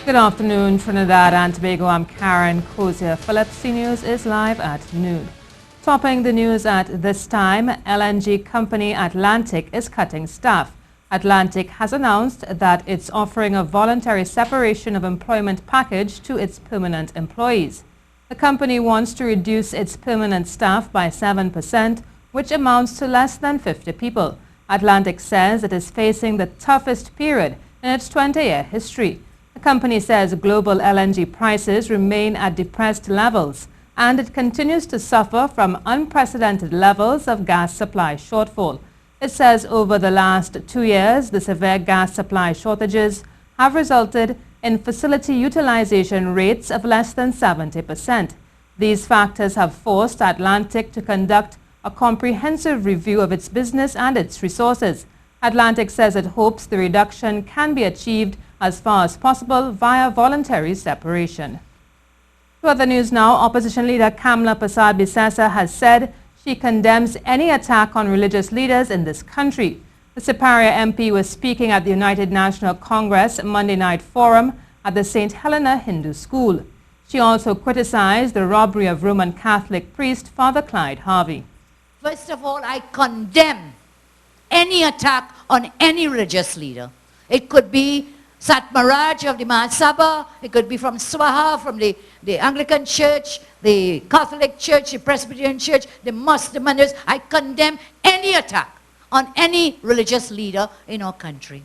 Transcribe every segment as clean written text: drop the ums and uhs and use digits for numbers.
Good afternoon, Trinidad and Tobago. I'm Karen Cozier. Phillips News is live at noon. Topping the news at this time, LNG company Atlantic is cutting staff. Atlantic has announced that it's offering a voluntary separation of employment package to its permanent employees. The company wants to reduce its permanent staff by 7%, which amounts to less than 50 people. Atlantic says it is facing the toughest period in its 20-year history. The company says global LNG prices remain at depressed levels, and it continues to suffer from unprecedented levels of gas supply shortfall. It says over the last 2 years, the severe gas supply shortages have resulted in facility utilization rates of less than 70%. These factors have forced Atlantic to conduct a comprehensive review of its business and its resources. Atlantic says it hopes the reduction can be achieved as far as possible via voluntary separation. To other news now, opposition leader Kamla Persad Bissessar has said she condemns any attack on religious leaders in this country. The Siparia MP was speaking at the United National Congress Monday night forum at the St. Helena Hindu School. She also criticized the robbery of Roman Catholic priest Father Clyde Harvey. First of all, I condemn any attack on any religious leader. It could be Satmaraj of the Mahasabha, it could be from Swaha, from the Anglican Church, the Catholic Church, the Presbyterian Church, the Muslims. I condemn any attack on any religious leader in our country.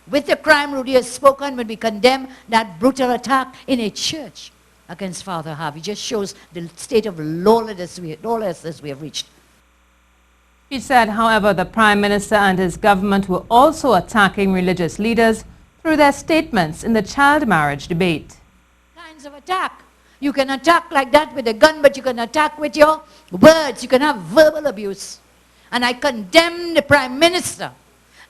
With the crime Rudy has spoken, when we condemn that brutal attack in a church against Father Harvey, just shows the state of lawlessness we have reached. She said, however, the Prime Minister and his government were also attacking religious leaders through their statements in the child marriage debate. Kinds of attack. You can attack like that with a gun, but you can attack with your words. You can have verbal abuse. And I condemn the Prime Minister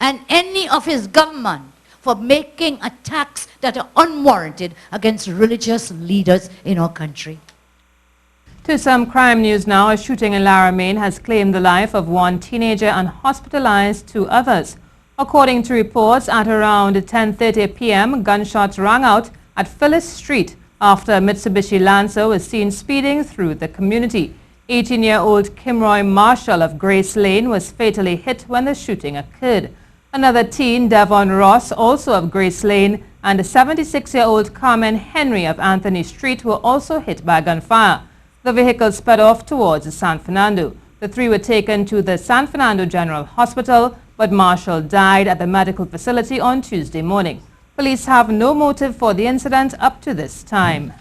and any of his government for making attacks that are unwarranted against religious leaders in our country. To some crime news now, a shooting in Laramine has claimed the life of one teenager and hospitalized 2 others. According to reports, at around 10:30 p.m., gunshots rang out at Phyllis Street after a Mitsubishi Lancer was seen speeding through the community. 18-year-old Kimroy Marshall of Grace Lane was fatally hit when the shooting occurred. Another teen, Devon Ross, also of Grace Lane, and a 76-year-old Carmen Henry of Anthony Street were also hit by gunfire. The vehicle sped off towards San Fernando. The 3 were taken to the San Fernando General Hospital, but Marshall died at the medical facility on Tuesday morning. Police have no motive for the incident up to this time.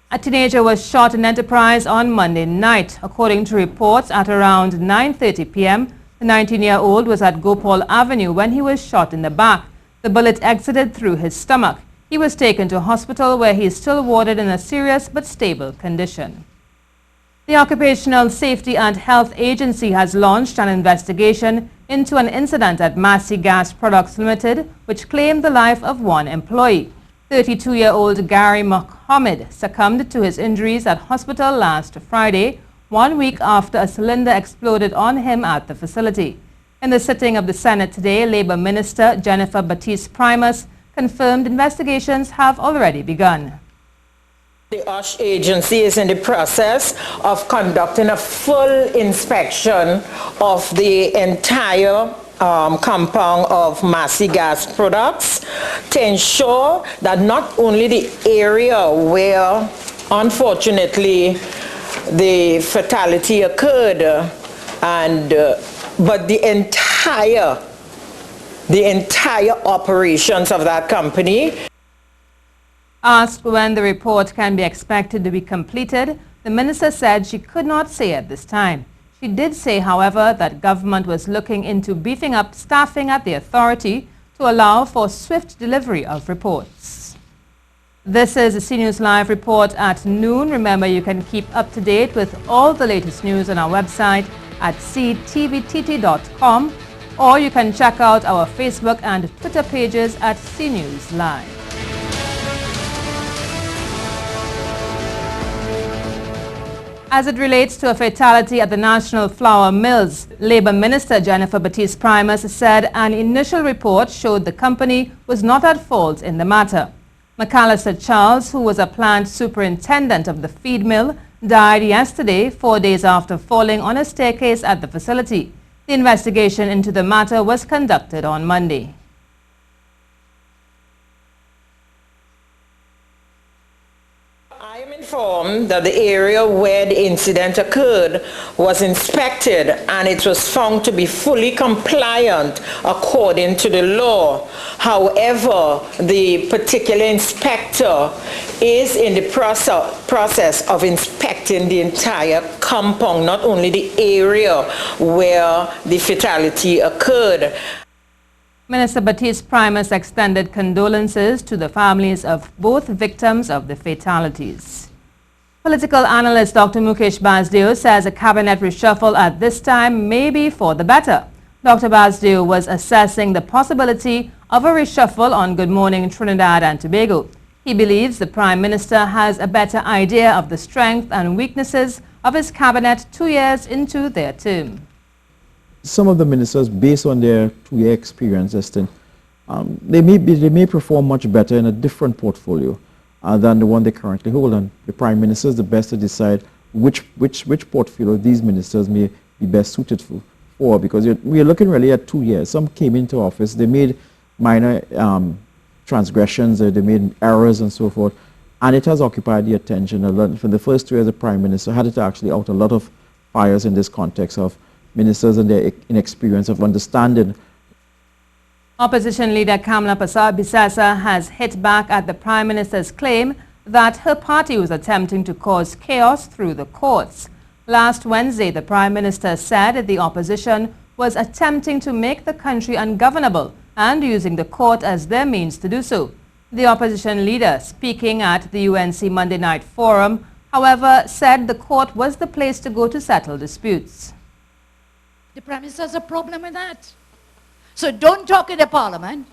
A teenager was shot in Enterprise on Monday night. According to reports, at around 9:30 p.m., the 19-year-old was at Gopal Avenue when he was shot in the back. The bullet exited through his stomach. He was taken to hospital where he is still warded in a serious but stable condition. The Occupational Safety and Health Agency has launched an investigation into an incident at Massey Gas Products Limited, which claimed the life of one employee. 32-year-old Gary Mohammed succumbed to his injuries at hospital last Friday, 1 week after a cylinder exploded on him at the facility. In the sitting of the Senate today, Labor Minister Jennifer Batiste Primus confirmed investigations have already begun. The OSH agency is in the process of conducting a full inspection of the entire compound of Massey Gas Products to ensure that not only the area where, unfortunately, the fatality occurred, but the entire operations of that company. Asked when the report can be expected to be completed, the minister said she could not say at this time. She did say, however, that government was looking into beefing up staffing at the authority to allow for swift delivery of reports. This is the CNews Live report at noon. Remember, you can keep up to date with all the latest news on our website at ctvtt.com, or you can check out our Facebook and Twitter pages at CNews Live. As it relates to a fatality at the National Flour Mills, Labour Minister Jennifer Primus said an initial report showed the company was not at fault in the matter. McAllister Charles, who was a plant superintendent of the feed mill, died yesterday, 4 days after falling on a staircase at the facility. The investigation into the matter was conducted on Monday. I am informed that the area where the incident occurred was inspected and it was found to be fully compliant according to the law. However, the particular inspector is in the process of inspecting the entire compound, not only the area where the fatality occurred. Minister Primus extended condolences to the families of both victims of the fatalities. Political analyst Dr. Mukesh Basdeo says a cabinet reshuffle at this time may be for the better. Dr. Basdeo was assessing the possibility of a reshuffle on Good Morning Trinidad and Tobago. He believes the Prime Minister has a better idea of the strength and weaknesses of his cabinet 2 years into their term. Some of the ministers, based on their 2-year experience, they may perform much better in a different portfolio than the one they currently hold. And the Prime Minister is the best to decide which portfolio these ministers may be best suited for, because we are looking really at 2 years. Some came into office, they made minor transgressions, they made errors and so forth, and it has occupied the attention a lot. For the first 2 years, the Prime Minister had to actually out a lot of fires in this context of ministers and their inexperience of understanding. Opposition Leader Kamla Persad Bissessar has hit back at the Prime Minister's claim that her party was attempting to cause chaos through the courts. Last Wednesday, the Prime Minister said the opposition was attempting to make the country ungovernable and using the court as their means to do so. The opposition leader, speaking at the UNC Monday Night Forum, however, said the court was the place to go to settle disputes. The Prime Minister has a problem with that. So don't talk in the Parliament.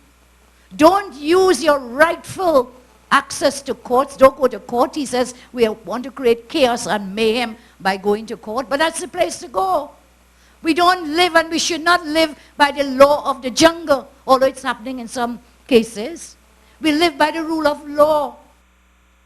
Don't use your rightful access to courts. Don't go to court. He says we want to create chaos and mayhem by going to court, but that's the place to go. We don't live, and we should not live by the law of the jungle, although it's happening in some cases. We live by the rule of law.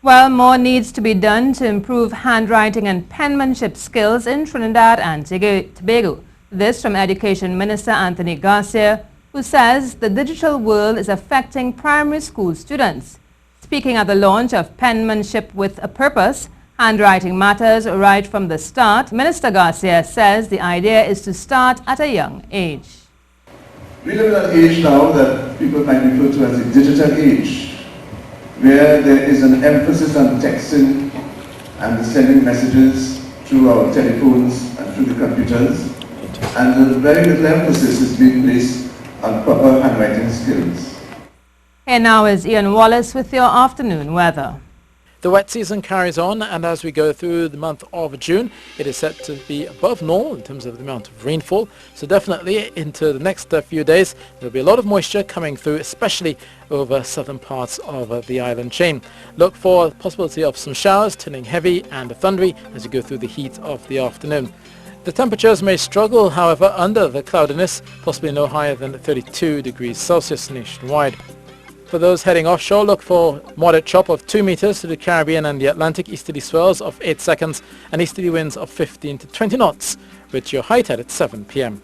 Well, more needs to be done to improve handwriting and penmanship skills in Trinidad and Tobago. This from Education Minister Anthony Garcia, who says the digital world is affecting primary school students. Speaking at the launch of Penmanship with a Purpose, Handwriting Matters right from the start, Minister Garcia says the idea is to start at a young age. We live in an age now that people might refer to as the digital age, where there is an emphasis on texting and sending messages through our telephones and through the computers. And a very little emphasis is being placed on proper handwriting skills. Here now is Ian Wallace with your afternoon weather. The wet season carries on, and as we go through the month of June, it is set to be above normal in terms of the amount of rainfall. So definitely into the next few days, there will be a lot of moisture coming through, especially over southern parts of the island chain. Look for the possibility of some showers turning heavy and thundery as you go through the heat of the afternoon. The temperatures may struggle, however, under the cloudiness, possibly no higher than 32 degrees Celsius nationwide. For those heading offshore, look for moderate chop of 2 meters to the Caribbean and the Atlantic, easterly swells of 8 seconds and easterly winds of 15 to 20 knots, with your high tide at 7 p.m.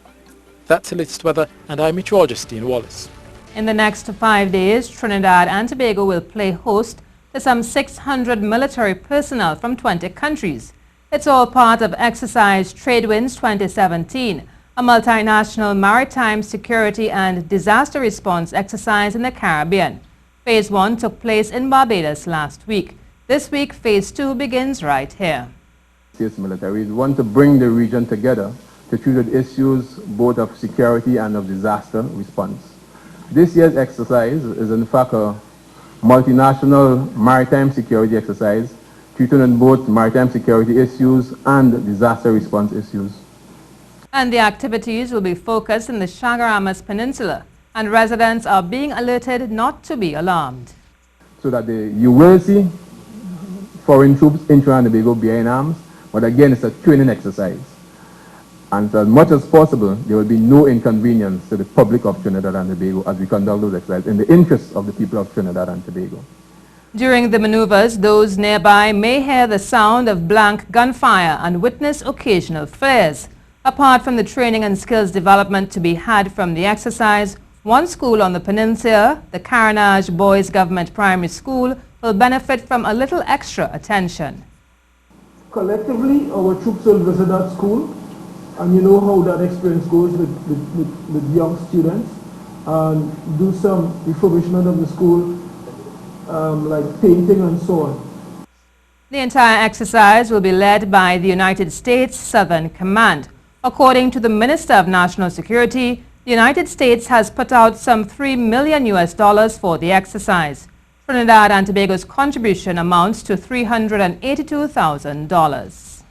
That's the latest weather, and I'm meteorologist Ian Wallace. In the next 5 days, Trinidad and Tobago will play host to some 600 military personnel from 20 countries. It's all part of exercise Tradewinds 2017, a multinational maritime security and disaster response exercise in the Caribbean. Phase 1 took place in Barbados last week. This week, Phase 2 begins right here. States militaries want to bring the region together to treat with issues both of security and of disaster response. This year's exercise is in fact a multinational maritime security exercise treating on both maritime security issues and disaster response issues. And the activities will be focused in the Chaguaramas Peninsula, and residents are being alerted not to be alarmed. So that you will see foreign troops in Trinidad and Tobago bearing arms, But again, it's a training exercise. And as much as possible, there will be no inconvenience to the public of Trinidad and Tobago as we conduct those exercises in the interest of the people of Trinidad and Tobago. During the maneuvers, those nearby may hear the sound of blank gunfire and witness occasional flares. Apart from the training and skills development to be had from the exercise, one school on the peninsula, the Carenage Boys Government Primary School, will benefit from a little extra attention. Collectively, our troops will visit that school, and you know how that experience goes with young students, and do some refurbishment of the school, like painting and so on. The entire exercise will be led by the United States Southern Command. According to the Minister of National Security, the United States has put out some $3 million for the exercise. Trinidad and Tobago's contribution amounts to $382,000.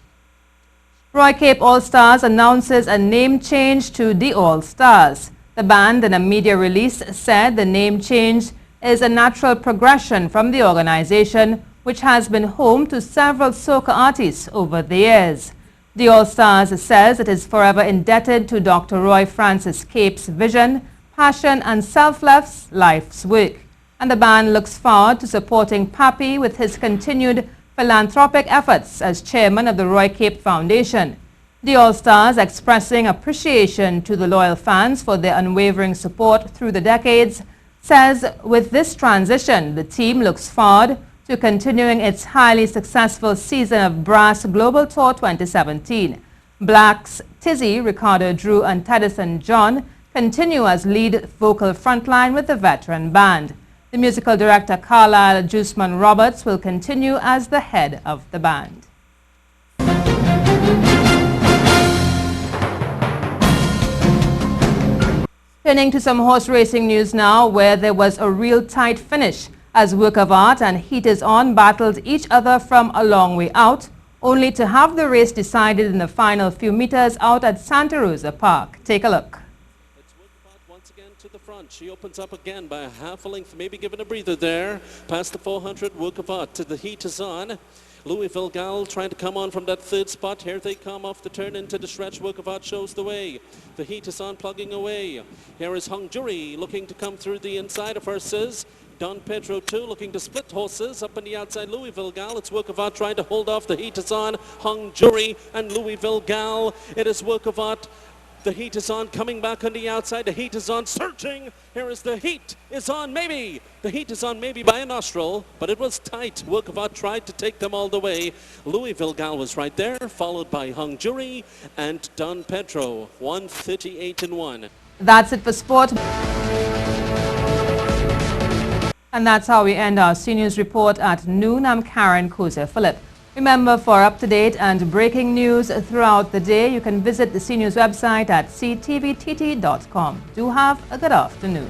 Roy Cape All-Stars announces a name change to the All-Stars. The band, in a media release, said the name change is a natural progression from the organization, which has been home to several soca artists over the years. The All-Stars says it is forever indebted to Dr. Roy Francis Cape's vision, passion and selfless life's work. And the band looks forward to supporting Papi with his continued philanthropic efforts as chairman of the Roy Cape Foundation. The All-Stars, expressing appreciation to the loyal fans for their unwavering support through the decades, says with this transition, the team looks forward to continuing its highly successful season of Brass Global Tour 2017. Blacks Tizzy, Ricardo Drew and Tedison John continue as lead vocal frontline with the veteran band. The musical director Carlisle Juiceman Roberts will continue as the head of the band. Turning to some horse racing news now, where there was a real tight finish as Work of Art and Heat Is On battled each other from a long way out, only to have the race decided in the final few meters out at Santa Rosa Park. Take a look. Once again to the front. She opens up again by a half a length, maybe given a breather there. Past the 400, Work of Art to the Heat Is On. Louisville Gal trying to come on from that third spot. Here they come off the turn into the stretch. Work of Art shows the way. The Heat Is On plugging away. Here is Hung Jury looking to come through the inside of horses. Don Pedro too looking to split horses up on the outside. Louisville Gal, it's Work of Art trying to hold off. The Heat Is On, Hung Jury and Louisville Gal. It is Work of Art. The Heat Is On coming back on the outside. The Heat Is On searching. Here is the Heat Is On maybe. The Heat Is On maybe by a nostril, but it was tight. Work of Art tried to take them all the way. Louisville Gal was right there, followed by Hung Jury and Don Pedro. 138-1. That's it for sport. And that's how we end our CNews report at noon. I'm Karen Koze-Phillip. Remember, for up-to-date and breaking news throughout the day, you can visit the CNews website at ctvtt.com. Do have a good afternoon.